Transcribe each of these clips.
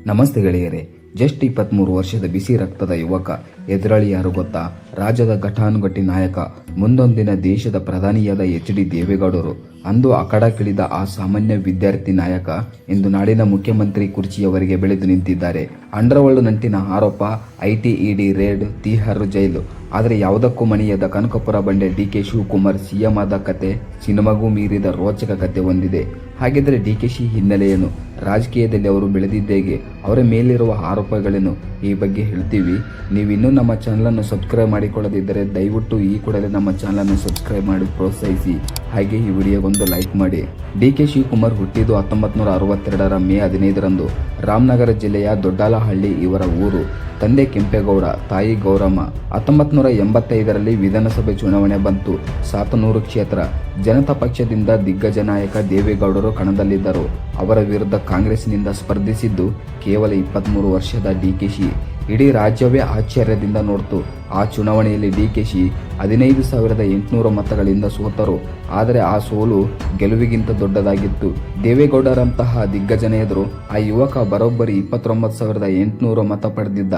ನಮಸ್ತೆ ಗೆಳೆಯರೇ. ಜಸ್ಟ್ 23 ವರ್ಷದ ಬಿಸಿ ರಕ್ತದ ಯುವಕ. ಎದುರಾಳಿ ಯಾರು ಗೊತ್ತಾ? ರಾಜ್ಯದ ಘಟಾನುಘಟಿ ನಾಯಕ, ಮುಂದೊಂದಿನ ದೇಶದ ಪ್ರಧಾನಿಯಾದ HD ದೇವೇಗೌಡರು. ಅಂದು ಅಖಾಡಕ್ಕಿಳಿದ ಆ ಸಾಮಾನ್ಯ ವಿದ್ಯಾರ್ಥಿ ನಾಯಕ ಇಂದು ನಾಡಿನ ಮುಖ್ಯಮಂತ್ರಿ ಕುರ್ಚಿಯವರೆಗೆ ಬೆಳೆದು ನಿಂತಿದ್ದಾರೆ. ಅಂಡರ್ವರ್ಲ್ಡ್ ನಂಟಿನ ಆರೋಪ, IT ED ರೇಡ್, ತಿಹಾರ್ ಜೈಲು. ಆದರೆ ಯಾವುದಕ್ಕೂ ಮಣಿಯದ ಕನಕಪುರ ಬಂಡೆ DK ಶಿವಕುಮಾರ್ CM ಆದ ಕತೆ ಸಿನಿಮಾಗೂ ಮೀರಿದ ರೋಚಕ ಕತೆ ಹೊಂದಿದೆ. ಹಾಗಿದ್ರೆ DKಶಿ ಹಿನ್ನೆಲೆ ಏನು? ರಾಜಕೀಯದಲ್ಲಿ ಅವರು ಬೆಳೆದಿದ್ದೇಗೆ? ಅವರ ಮೇಲಿರುವ ಆರೋಪಗಳೇನು? ಈ ಬಗ್ಗೆ ಹೇಳ್ತೀವಿ. ನೀವಿನ್ನೂ ನಮ್ಮ ಚಾನಲನ್ನು ಸಬ್ಸ್ಕ್ರೈಬ್ ಮಾಡಿಕೊಳ್ಳದಿದ್ದರೆ ದಯವಿಟ್ಟು ಈ ಕೂಡಲೇ ನಮ್ಮ ಚಾನಲನ್ನು ಸಬ್ಸ್ಕ್ರೈಬ್ ಮಾಡಿ ಪ್ರೋತ್ಸಾಹಿಸಿ. ಹಾಗೆ ಈ ವಿಡಿಯೋಗೊಂದು ಲೈಕ್ ಮಾಡಿ. DK ಶಿವಕುಮಾರ್ ಹುಟ್ಟಿದ್ದು 1962 ಮೇ 15ರಂದು. ರಾಮನಗರ ಜಿಲ್ಲೆಯ ದೊಡ್ಡಾಲಹಳ್ಳಿ ಇವರ ಊರು. ತಂದೆ ಕೆಂಪೇಗೌಡ, ತಾಯಿ ಗೌರಮ್ಮ. 1985ರಲ್ಲಿ ವಿಧಾನಸಭೆ ಚುನಾವಣೆ ಬಂತು. ಸಾತನೂರು ಕ್ಷೇತ್ರ. ಜನತಾ ಪಕ್ಷದಿಂದ ದಿಗ್ಗಜ ನಾಯಕ ದೇವೇಗೌಡರು ಕಣದಲ್ಲಿದ್ದರು. ಅವರ ವಿರುದ್ಧ ಕಾಂಗ್ರೆಸ್ನಿಂದ ಸ್ಪರ್ಧಿಸಿದ್ದು ಕೇವಲ 23 ವರ್ಷದ DKಶಿ. ಇಡೀ ರಾಜ್ಯವೇ ಆಶ್ಚರ್ಯದಿಂದ ನೋಡ್ತು. ಆ ಚುನಾವಣೆಯಲ್ಲಿ DKಶಿ 15,800 ಮತಗಳಿಂದ ಸೋತರು. ಆದರೆ ಆ ಸೋಲು ಗೆಲುವಿಗಿಂತ ದೊಡ್ಡದಾಗಿತ್ತು. ದೇವೇಗೌಡರಂತಹ ದಿಗ್ಗಜನ ಎದುರು ಆ ಯುವಕ ಬರೋಬ್ಬರಿ 29,800 ಮತ ಪಡೆದಿದ್ದ.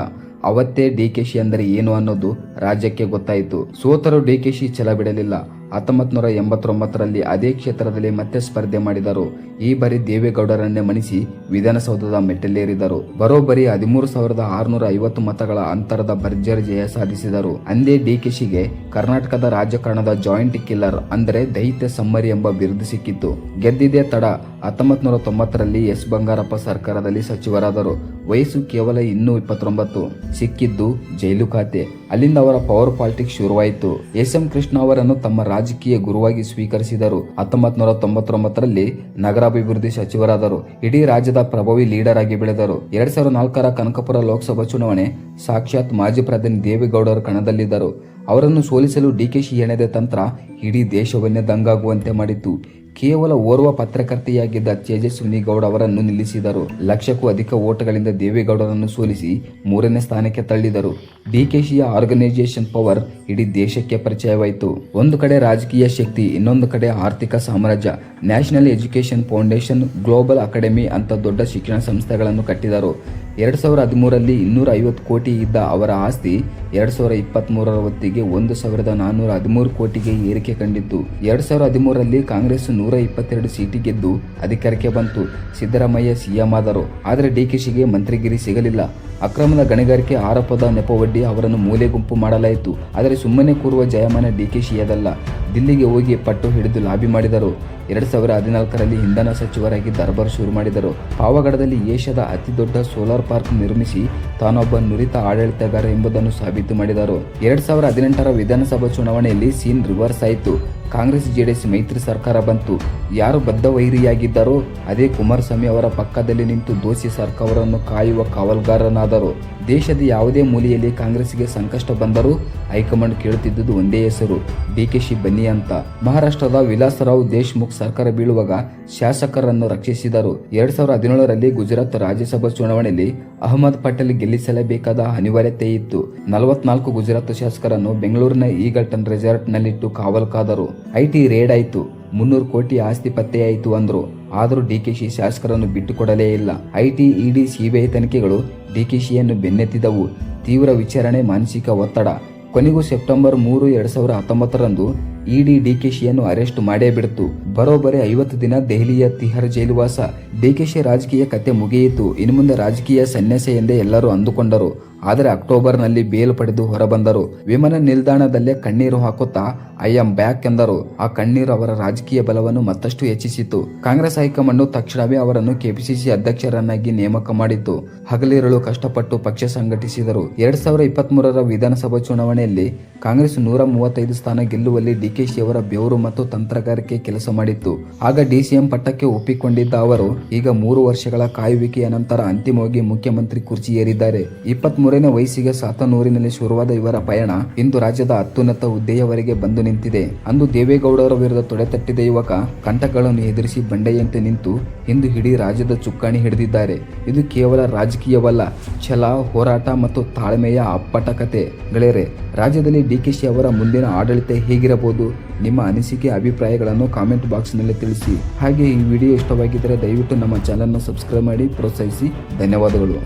ಅವತ್ತೇ DKಶಿ ಅಂದರೆ ಏನು ಅನ್ನೋದು ರಾಜ್ಯಕ್ಕೆ ಗೊತ್ತಾಯಿತು. ಸೋತರು DKಶಿ ಛಲ ಬಿಡಲಿಲ್ಲ. 1989ರಲ್ಲಿ ಅದೇ ಕ್ಷೇತ್ರದಲ್ಲಿ ಮತ್ತೆ ಸ್ಪರ್ಧೆ ಮಾಡಿದರು. ಈ ಬಾರಿ ದೇವೇಗೌಡರನ್ನೇ ಮಣಿಸಿ ವಿಧಾನಸೌಧದ ಮೆಟ್ಟಲೇರಿದರು. ಬರೋಬ್ಬರಿ 13,650 ಮತಗಳ ಅಂತರದ ಭರ್ಜರಿ ಜಯ ಸಾಧಿಸಿದರು. ಅಂದೇ DKಶಿಗೆ ಕರ್ನಾಟಕದ ರಾಜಕಾರಣದ ಜಾಯಿಂಟ್ ಕಿಲ್ಲರ್ ಅಂದರೆ ದೈತ್ಯ ಸಮ್ಮರಿ ಎಂಬ ಬಿರುದು ಸಿಕ್ಕಿತ್ತು. ಗೆದ್ದಿದ್ದೇ ತಡ. 1990ರಲ್ಲಿ S ಬಂಗಾರಪ್ಪ ಸರ್ಕಾರದಲ್ಲಿ ಸಚಿವರಾದರು. ವಯಸ್ಸು ಕೇವಲ ಇನ್ನೂ 29. ಸಿಕ್ಕಿದ್ದು ಜೈಲು ಖಾತೆ. ಅಲ್ಲಿಂದ ಅವರ ಪವರ್ ಪಾಲಿಟಿಕ್ಸ್ ಶುರುವಾಯಿತು. SM ಕೃಷ್ಣ ಅವರನ್ನು ತಮ್ಮ ರಾಜಕೀಯ ಗುರುವಾಗಿ ಸ್ವೀಕರಿಸಿದರು. 1999ರಲ್ಲಿ ನಗರಾಭಿವೃದ್ಧಿ ಸಚಿವರಾದರು. ಇಡೀ ರಾಜ್ಯದ ಪ್ರಭಾವಿ ಲೀಡರ್ ಆಗಿ ಬೆಳೆದರು. 2004ರ ಕನಕಪುರ ಲೋಕಸಭಾ ಚುನಾವಣೆ ಸಾಕ್ಷಾತ್ ಮಾಜಿ ಪ್ರಧಾನಿ ದೇವೇಗೌಡರು ಕಣದಲ್ಲಿದ್ದರು. ಅವರನ್ನು ಸೋಲಿಸಲು DKಶಿ ಹೆಣೆದ ತಂತ್ರ ಇಡೀ ದೇಶವನ್ನೇ ದಂಗಾಗುವಂತೆ ಮಾಡಿತ್ತು. ಕೇವಲ ಓರ್ವ ಪತ್ರಕರ್ತೆಯಾಗಿದ್ದ ತೇಜಸ್ವಿನಿ ಗೌಡ ಅವರನ್ನು ನಿಲ್ಲಿಸಿದರು. ಲಕ್ಷಕ್ಕೂ ಅಧಿಕ ಓಟ್ಗಳಿಂದ ದೇವೇಗೌಡರನ್ನು ಸೋಲಿಸಿ 3ನೇ ಸ್ಥಾನಕ್ಕೆ ತಳ್ಳಿದರು. DKಶಿಯ ಆರ್ಗನೈಸೇಷನ್ ಪವರ್ ಇಡೀ ದೇಶಕ್ಕೆ ಪರಿಚಯವಾಯಿತು. ಒಂದು ಕಡೆ ರಾಜಕೀಯ ಶಕ್ತಿ, ಇನ್ನೊಂದು ಕಡೆ ಆರ್ಥಿಕ ಸಾಮ್ರಾಜ್ಯ. National education foundation, global academy ಅಂತ ದೊಡ್ಡ ಶಿಕ್ಷಣ ಸಂಸ್ಥೆಗಳನ್ನು ಕಟ್ಟಿದರು. 2013ರಲ್ಲಿ 250 ಕೋಟಿ ಇದ್ದ ಅವರ ಆಸ್ತಿ 2023ರ ಹೊತ್ತಿಗೆ 1,413 ಕೋಟಿಗೆ ಏರಿಕೆ ಕಂಡಿತ್ತು. 2013ರಲ್ಲಿ ಕಾಂಗ್ರೆಸ್ 122 ಸೀಟಿ ಗೆದ್ದು ಅಧಿಕಾರಕ್ಕೆ ಬಂತು. ಸಿದ್ದರಾಮಯ್ಯ CM ಆದರು. ಆದರೆ DKಶಿಗೆ ಮಂತ್ರಿಗಿರಿ ಸಿಗಲಿಲ್ಲ. ಅಕ್ರಮದ ಗಣಿಗಾರಿಕೆ ಆರೋಪದ ನೆಪವೊಡ್ಡಿ ಅವರನ್ನು ಮೂಲೆ ಗುಂಪು ಮಾಡಲಾಯಿತು. ಆದರೆ ಸುಮ್ಮನೆ ಕೂರುವ ಜಯಮಾನ DKಶಿಯದಲ್ಲ. ದಿಲ್ಲಿಗೆ ಹೋಗಿ ಪಟ್ಟು ಹಿಡಿದು ಲಾಬಿ ಮಾಡಿದರು. 2014ರಲ್ಲಿ ಇಂಧನ ಸಚಿವರಾಗಿ ದರ್ಬಾರ್ ಶುರು ಮಾಡಿದರು. ಪಾವಗಡದಲ್ಲಿ ಏಷ್ಯಾದ ಅತಿ ದೊಡ್ಡ ಸೋಲಾರ್ ಪಾರ್ಕ್ ನಿರ್ಮಿಸಿ ತಾನೊಬ್ಬ ನುರಿತ ಆಡಳಿತಗಾರ ಎಂಬುದನ್ನು ಸಾಬೀತು ಮಾಡಿದರು. 2018ರ ವಿಧಾನಸಭಾ ಚುನಾವಣೆಯಲ್ಲಿ ಸೀನ್ ರಿವರ್ಸ್ ಆಯಿತು. ಕಾಂಗ್ರೆಸ್ JDS ಮೈತ್ರಿ ಸರ್ಕಾರ ಬಂತು. ಯಾರು ಬದ್ಧ ವೈರಿಯಾಗಿದ್ದಾರೋ ಅದೇ ಕುಮಾರಸ್ವಾಮಿ ಅವರ ಪಕ್ಕದಲ್ಲಿ ನಿಂತು ದೋಷಿ ಸರ್ಕಾರವನ್ನು ಕಾಯುವ ಕಾವಲ್ಗಾರನಾದರು. ದೇಶದ ಯಾವುದೇ ಮೂಲೆಯಲ್ಲಿ ಕಾಂಗ್ರೆಸ್ಗೆ ಸಂಕಷ್ಟ ಬಂದರೂ ಹೈಕಮಾಂಡ್ ಕೇಳುತ್ತಿದ್ದುದು ಒಂದೇ ಹೆಸರು, DKಶಿ ಬನ್ನಿ ಅಂತ. ಮಹಾರಾಷ್ಟ್ರದ ವಿಲಾಸರಾವ್ ದೇಶ್ಮುಖ್ ಸರ್ಕಾರ ಬೀಳುವಾಗ ಶಾಸಕರನ್ನು ರಕ್ಷಿಸಿದರು. 2017ರಲ್ಲಿ ಗುಜರಾತ್ ರಾಜ್ಯಸಭಾ ಚುನಾವಣೆಯಲ್ಲಿ ಅಹಮದ್ ಪಟೇಲ್ ಗೆಲ್ಲಿಸಲೇಬೇಕಾದ ಅನಿವಾರ್ಯತೆ ಇತ್ತು. 44 ಗುಜರಾತ್ ಶಾಸಕರನ್ನು ಬೆಂಗಳೂರಿನ ಈಗಲ್ಟನ್ ರೆಸಾರ್ಟ್ನಲ್ಲಿಟ್ಟು ಕಾವಲು ಕಾದರು. IT ರೇಡ್ ಆಯಿತು. 300 ಕೋಟಿ ಆಸ್ತಿ ಪತ್ತೆಯಾಯಿತು ಅಂದ್ರು. ಆದರೂ DKಶಿ ಶಾಸಕರನ್ನು ಬಿಟ್ಟುಕೊಡಲೇ ಇಲ್ಲ. IT ED CBI ತನಿಖೆಗಳು DKಶಿಯನ್ನು ಬೆನ್ನತ್ತಿದವು. ತೀವ್ರ ವಿಚಾರಣೆ, ಮಾನಸಿಕ ಒತ್ತಡ. ಕೊನೆಗೂ ಸೆಪ್ಟೆಂಬರ್ 3, 2019ರಂದು ED DKಶಿಯನ್ನು ಅರೆಸ್ಟ್ ಮಾಡೇ ಬಿಡ್ತು. ಬರೋಬ್ಬರಿ 50 ದಿನ ದೆಹಲಿಯ ತಿಹಾರ್ ಜೈಲುವಾಸ. DKಶಿ ರಾಜಕೀಯ ಕತೆ ಮುಗಿಯಿತು. ಇನ್ನು ಮುಂದೆ ರಾಜಕೀಯ ಸನ್ಯಾಸ ಎಂದೇ ಎಲ್ಲರೂ ಅಂದುಕೊಂಡರು. ಆದರೆ ಅಕ್ಟೋಬರ್ನಲ್ಲಿ ಬೇಲ್ ಪಡೆದು ಹೊರಬಂದರು. ವಿಮಾನ ನಿಲ್ದಾಣದಲ್ಲೇ ಕಣ್ಣೀರು ಹಾಕುತ್ತಾ ಐ ಆಮ್ ಬ್ಯಾಕ್ ಎಂದರು. ಆ ಕಣ್ಣೀರು ಅವರ ರಾಜಕೀಯ ಬಲವನ್ನು ಮತ್ತಷ್ಟು ಹೆಚ್ಚಿಸಿತು. ಕಾಂಗ್ರೆಸ್ ಹೈಕಮಾಂಡ್ ತಕ್ಷಣವೇ ಅವರನ್ನು KPCC ಅಧ್ಯಕ್ಷರನ್ನಾಗಿ ನೇಮಕ ಮಾಡಿತ್ತು. ಹಗಲಿರುಳು ಕಷ್ಟಪಟ್ಟು ಪಕ್ಷ ಸಂಘಟಿಸಿದರು. 2023ರ ವಿಧಾನಸಭಾ ಚುನಾವಣೆಯಲ್ಲಿ ಕಾಂಗ್ರೆಸ್ 135 ಸ್ಥಾನ ಗೆಲ್ಲುವಲ್ಲಿ DKಶಿ ಅವರ ಬೆವರು ಮತ್ತು ತಂತ್ರಗಾರಿಕೆ ಕೆಲಸ ಮಾಡಿತ್ತು. ಆಗ DCM ಪಟ್ಟಕ್ಕೆ ಒಪ್ಪಿಕೊಂಡಿದ್ದ ಅವರು ಈಗ 3 ವರ್ಷಗಳ ಕಾಯುವಿಕೆಯ ನಂತರ ಅಂತಿಮವಾಗಿ ಮುಖ್ಯಮಂತ್ರಿ ಕುರ್ಚಿ ಏರಿದ್ದಾರೆ. 23 23ನೇ ವಯಸ್ಸಿಗೆ ಸಾತನೂರಿನಲ್ಲಿ ಶುರುವಾದ ಇವರ ಪಯಣ ಇಂದು ರಾಜ್ಯದ ಅತ್ಯುನ್ನತ ಹುದ್ದೆಯವರೆಗೆ ಬಂದು ನಿಂತಿದೆ. ಅಂದು ದೇವೇಗೌಡರ ವಿರುದ್ಧ ತೊಡೆತಟ್ಟಿದ ಯುವಕ ಕಂಟಕಗಳನ್ನು ಎದುರಿಸಿ ಬಂಡೆಯಂತೆ ನಿಂತು ಇಂದು ಇಡೀ ರಾಜ್ಯದ ಚುಕ್ಕಾಣಿ ಹಿಡಿದಿದ್ದಾರೆ. ಇದು ಕೇವಲ ರಾಜಕೀಯವಲ್ಲ, ಛಲ, ಹೋರಾಟ ಮತ್ತು ತಾಳ್ಮೆಯ ಅಪ್ಪಟ ಕತೆ. ಗೆಳೆಯರೆ, ರಾಜ್ಯದಲ್ಲಿ ಡಿಕೆಶಿ ಅವರ ಮುಂದಿನ ಆಡಳಿತ ಹೇಗಿರಬಹುದು? ನಿಮ್ಮ ಅನಿಸಿಕೆ ಅಭಿಪ್ರಾಯಗಳನ್ನು ಕಾಮೆಂಟ್ ಬಾಕ್ಸ್ನಲ್ಲಿ ತಿಳಿಸಿ. ಹಾಗೆ ಈ ವಿಡಿಯೋ ಇಷ್ಟವಾಗಿದ್ದರೆ ದಯವಿಟ್ಟು ನಮ್ಮ ಚಾನಲ್ನ ಸಬ್ಸ್ಕ್ರೈಬ್ ಮಾಡಿ ಪ್ರೋತ್ಸಾಹಿಸಿ. ಧನ್ಯವಾದಗಳು.